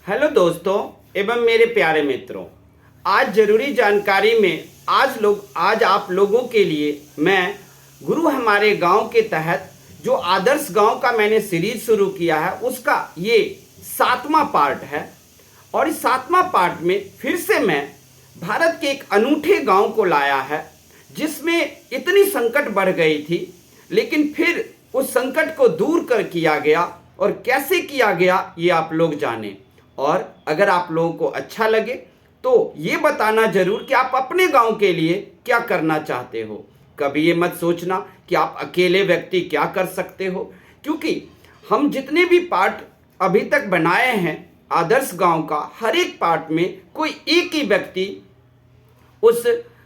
Hello दोस्तों एवं मेरे प्यारे मित्रों। आज जरूरी जानकारी में आज आप लोगों के लिए मैं गुरु हमारे गांव के तहत जो आदर्श गांव का मैंने सीरीज शुरू किया है उसका ये 7वां पार्ट है। और इस 7वां पार्ट में फिर से मैं भारत के एक अनूठे गांव को लाया है जिसमें इतनी संकट बढ़ गई थी, लेकिन फिर उस संकट को दूर कर किया गया। और कैसे किया गया ये आप लोग जानें। और अगर आप लोगों को अच्छा लगे तो ये बताना जरूर कि आप अपने गांव के लिए क्या करना चाहते हो। कभी ये मत सोचना कि आप अकेले व्यक्ति क्या कर सकते हो, क्योंकि हम जितने भी पार्ट अभी तक बनाए हैं आदर्श गांव का, हर एक पार्ट में कोई एक ही व्यक्ति उस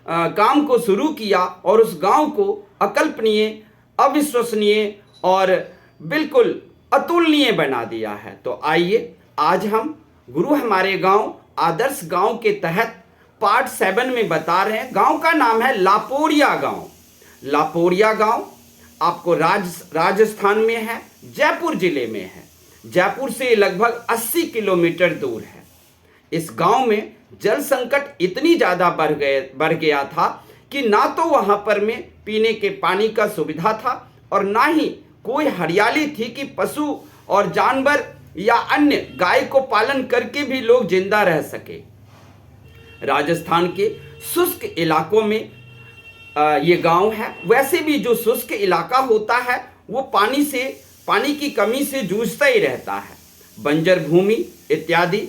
काम को शुरू किया और उस गांव को अकल्पनीय, अविश्वसनीय और बिल्कुल अतुलनीय बना दिया है। तो आइए आज हम गुरु हमारे गांव आदर्श गांव के तहत पार्ट 7 में बता रहे हैं। गांव का नाम है लापोरिया गांव। लापोरिया गांव आपको राजस्थान में है, जयपुर जिले में है। जयपुर से लगभग 80 किलोमीटर दूर है। इस गांव में जल संकट इतनी ज़्यादा बढ़ गया था कि ना तो वहां पर में पीने के पानी का सुविधा था और ना ही कोई हरियाली थी कि पशु और जानवर या अन्य गाय को पालन करके भी लोग जिंदा रह सके। राजस्थान के शुष्क इलाकों में ये गांव है। वैसे भी जो शुष्क इलाका होता है वो पानी की कमी से जूझता ही रहता है, बंजर भूमि इत्यादि।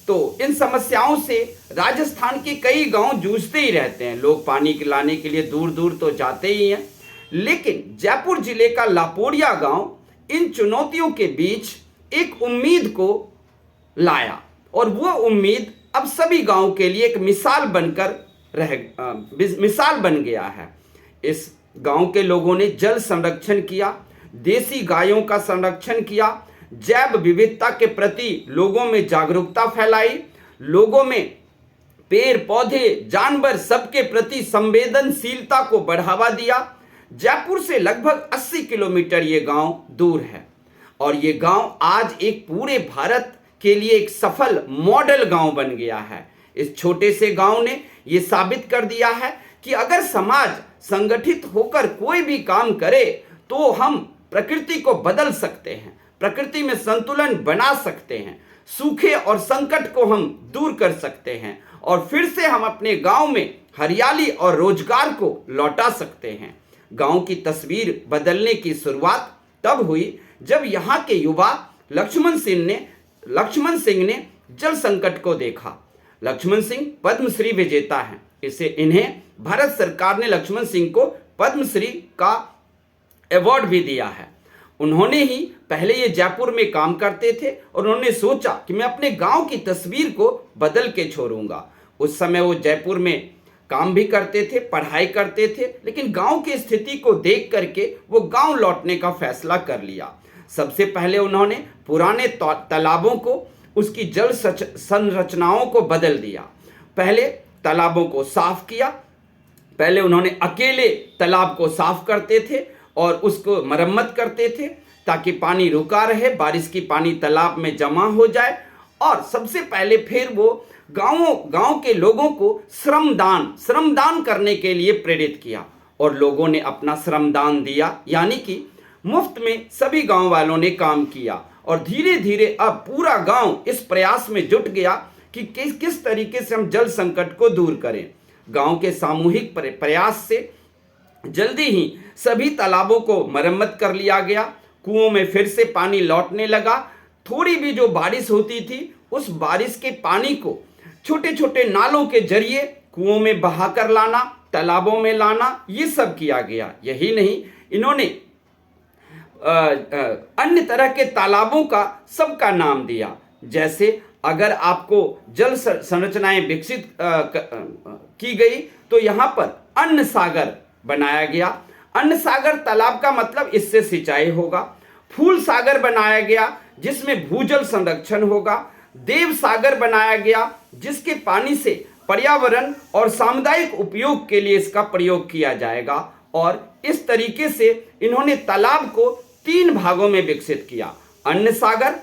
तो इन समस्याओं से राजस्थान के कई गांव जूझते ही रहते हैं। लोग पानी लाने के लिए दूर दूर तो जाते ही हैं, लेकिन जयपुर जिले का लापोरिया गांव इन चुनौतियों के बीच एक उम्मीद को लाया और वो उम्मीद अब सभी गांव के लिए एक मिसाल बन गया है। इस गांव के लोगों ने जल संरक्षण किया, देसी गायों का संरक्षण किया, जैव विविधता के प्रति लोगों में जागरूकता फैलाई, लोगों में पेड़ पौधे जानवर सबके प्रति संवेदनशीलता को बढ़ावा दिया। जयपुर से लगभग 80 किलोमीटर ये गांव दूर है और ये गांव आज एक पूरे भारत के लिए एक सफल मॉडल गांव बन गया है। इस छोटे से गांव ने ये साबित कर दिया है कि अगर समाज संगठित होकर कोई भी काम करे तो हम प्रकृति को बदल सकते हैं, प्रकृति में संतुलन बना सकते हैं, सूखे और संकट को हम दूर कर सकते हैं और फिर से हम अपने गांव में हरियाली और रोजगार को लौटा सकते हैं। गांव की तस्वीर बदलने की शुरुआत तब हुई जब यहाँ के युवा लक्ष्मण सिंह ने जल संकट को देखा। लक्ष्मण सिंह पद्मश्री विजेता हैं। इन्हें भारत सरकार ने लक्ष्मण सिंह को पद्मश्री का अवार्ड भी दिया है। उन्होंने ही पहले ये जयपुर में काम करते थे और उन्होंने सोचा कि मैं अपने गांव की तस्वीर को बदल के छोड़ूंगा। उस समय वो जयपुर में काम भी करते थे, पढ़ाई करते थे, लेकिन गांव की स्थिति को देख करके वो गांव लौटने का फैसला कर लिया। सबसे पहले उन्होंने पुराने तालाबों को, उसकी जल संरचनाओं को बदल दिया। पहले तालाबों को साफ किया। पहले उन्होंने अकेले तालाब को साफ करते थे और उसको मरम्मत करते थे ताकि पानी रुका रहे, बारिश की पानी तालाब में जमा हो जाए। और सबसे पहले फिर वो गांव के लोगों को श्रमदान करने के लिए प्रेरित किया और लोगों ने अपना श्रमदान दिया, यानी कि मुफ्त में सभी गांव वालों ने काम किया। और धीरे धीरे अब पूरा गांव इस प्रयास में जुट गया कि किस तरीके से हम जल संकट को दूर करें। गांव के सामूहिक प्रयास से जल्दी ही सभी तालाबों को मरम्मत कर लिया गया। कुओं में फिर से पानी लौटने लगा। थोड़ी भी जो बारिश होती थी उस बारिश के पानी को छोटे छोटे नालों के जरिए कुओं में बहाकर लाना, तालाबों में लाना, ये सब किया गया। यही नहीं, इन्होंने अन्य तरह के तालाबों का सबका नाम दिया। जैसे अगर आपको जल संरचनाएं विकसित की गई तो यहाँ पर अन्न सागर बनाया गया। अन्न सागर तालाब का मतलब इससे सिंचाई होगा। फूल सागर बनाया गया जिसमें भूजल संरक्षण होगा। देव सागर बनाया गया जिसके पानी से पर्यावरण और सामुदायिक उपयोग के लिए इसका प्रयोग किया जाएगा। और इस तरीके से इन्होंने तालाब को 3 भागों में विकसित किया। अन्न सागर,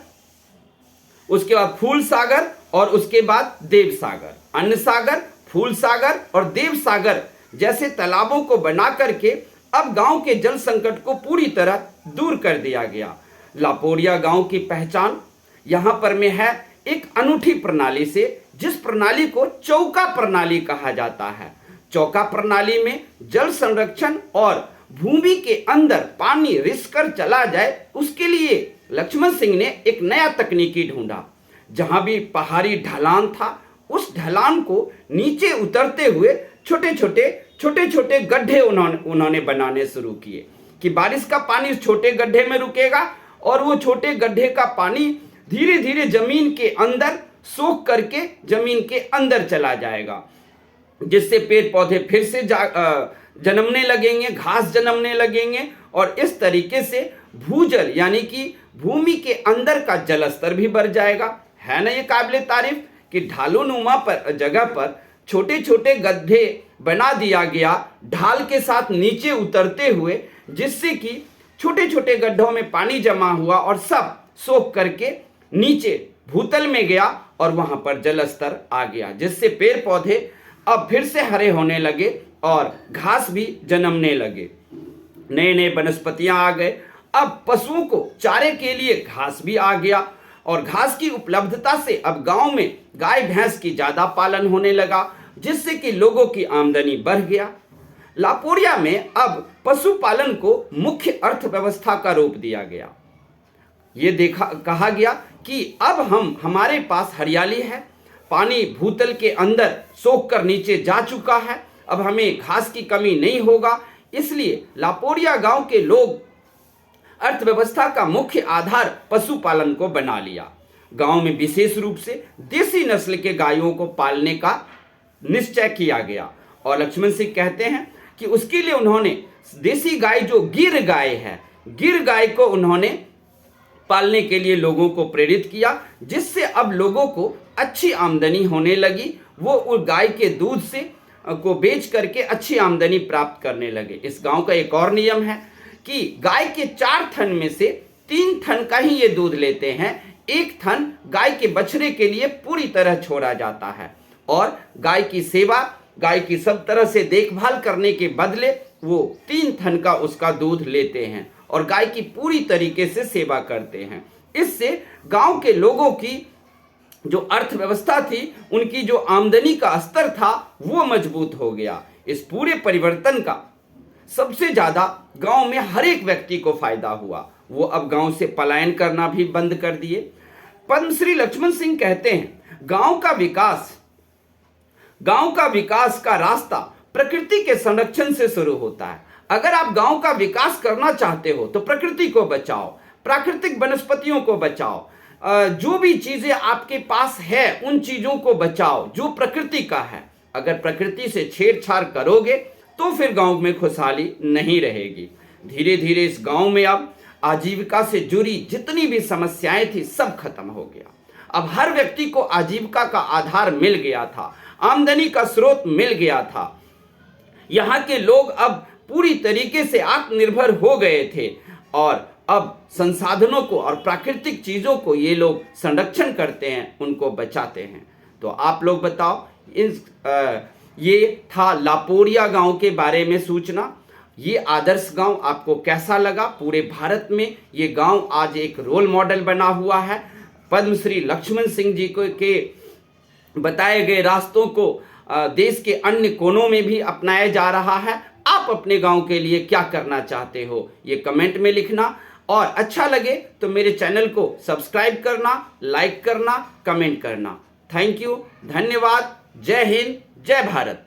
उसके बाद फूल सागर और उसके बाद देव सागर। अन्न सागर, फूल सागर और देव सागर जैसे तालाबों को बना करके अब गांव के जल संकट को पूरी तरह दूर कर दिया गया। लापोरिया गांव की पहचान यहां पर में है एक अनूठी प्रणाली से, जिस प्रणाली को चौका प्रणाली कहा जाता है। चौका प्रणाली में जल संरक्षण और भूमि के अंदर पानी रिस कर चला जाए, उसके लिए लक्ष्मण सिंह ने एक नया तकनीकी ढूंढा। जहां भी पहाड़ी ढलान था, उस ढलान को नीचे उतरते हुए छोटे छोटे गड्ढे उन्होंने बनाने शुरू किए कि बारिश का पानी उस छोटे गड्ढे में रुकेगा और वो छोटे गड्ढे का पानी धीरे धीरे जमीन के अंदर सोख करके जमीन के अंदर चला जाएगा, जिससे पेड़ पौधे फिर से जन्मने लगेंगे, घास जन्मने लगेंगे और इस तरीके से भूजल यानी कि भूमि के अंदर का जल स्तर भी बढ़ जाएगा। है ना ये काबिले तारीफ कि ढालूनुमा पर जगह पर छोटे छोटे गड्ढे बना दिया गया ढाल के साथ नीचे उतरते हुए, जिससे कि छोटे छोटे गड्ढों में पानी जमा हुआ और सब सोख करके नीचे भूतल में गया और वहां पर जल स्तर आ गया, जिससे पेड़ पौधे अब फिर से हरे होने लगे और घास भी जन्मने लगे। नए नए वनस्पतियां आ गए। अब पशुओं को चारे के लिए घास भी आ गया और घास की उपलब्धता से अब गांव में गाय भैंस की ज्यादा पालन होने लगा, जिससे कि लोगों की आमदनी बढ़ गया। लापोरिया में अब पशुपालन को मुख्य अर्थव्यवस्था का रूप दिया गया। ये कहा गया कि अब हमारे पास हरियाली है, पानी भूतल के अंदर सोख कर नीचे जा चुका है, अब हमें घास की कमी नहीं होगा। इसलिए लापोरिया गांव के लोग अर्थव्यवस्था का मुख्य आधार पशुपालन को बना लिया। गांव में विशेष रूप से देसी नस्ल के गायों को पालने का निश्चय किया गया और लक्ष्मण सिंह कहते हैं कि उसके लिए उन्होंने देसी गाय जो गिर गाय है, गिर गाय को उन्होंने पालने के लिए लोगों को प्रेरित किया, जिससे अब लोगों को अच्छी आमदनी होने लगी। वो उस गाय के दूध से को बेच करके अच्छी आमदनी प्राप्त करने लगे। इस गांव का एक और नियम है कि गाय के 4 थन में से 3 थन का ही ये दूध लेते हैं, 1 थन गाय के बछड़े के लिए पूरी तरह छोड़ा जाता है और गाय की सेवा, गाय की सब तरह से देखभाल करने के बदले वो 3 थन का उसका दूध लेते हैं और गाय की पूरी तरीके से सेवा करते हैं। इससे गांव के लोगों की जो अर्थव्यवस्था थी, उनकी जो आमदनी का स्तर था, वो मजबूत हो गया। इस पूरे परिवर्तन का सबसे ज्यादा गांव में हर एक व्यक्ति को फायदा हुआ। वो अब गांव से पलायन करना भी बंद कर दिए। पद्मश्री लक्ष्मण सिंह कहते हैं, गांव का विकास का रास्ता प्रकृति के संरक्षण से शुरू होता है। अगर आप गांव का विकास करना चाहते हो तो प्रकृति को बचाओ, प्राकृतिक वनस्पतियों को बचाओ, जो भी चीजें आपके पास है उन चीजों को बचाओ जो प्रकृति का है। अगर प्रकृति से छेड़छाड़ करोगे तो फिर गांव में खुशहाली नहीं रहेगी। धीरे धीरे इस गांव में अब आजीविका से जुड़ी जितनी भी समस्याएं थी, सब खत्म हो गया। अब हर व्यक्ति को आजीविका का आधार मिल गया था, आमदनी का स्रोत मिल गया था। यहाँ के लोग अब पूरी तरीके से आत्मनिर्भर हो गए थे और अब संसाधनों को और प्राकृतिक चीजों को ये लोग संरक्षण करते हैं, उनको बचाते हैं। तो आप लोग बताओ, ये था लापोरिया गांव के बारे में सूचना। ये आदर्श गांव आपको कैसा लगा? पूरे भारत में ये गांव आज एक रोल मॉडल बना हुआ है। पद्मश्री लक्ष्मण सिंह जी के बताए गए रास्तों को देश के अन्य कोनों में भी अपनाया जा रहा है। आप अपने गांव के लिए क्या करना चाहते हो, ये कमेंट में लिखना और अच्छा लगे तो मेरे चैनल को सब्सक्राइब करना, लाइक करना, कमेंट करना। थैंक यू, धन्यवाद। जय हिंद, जय भारत।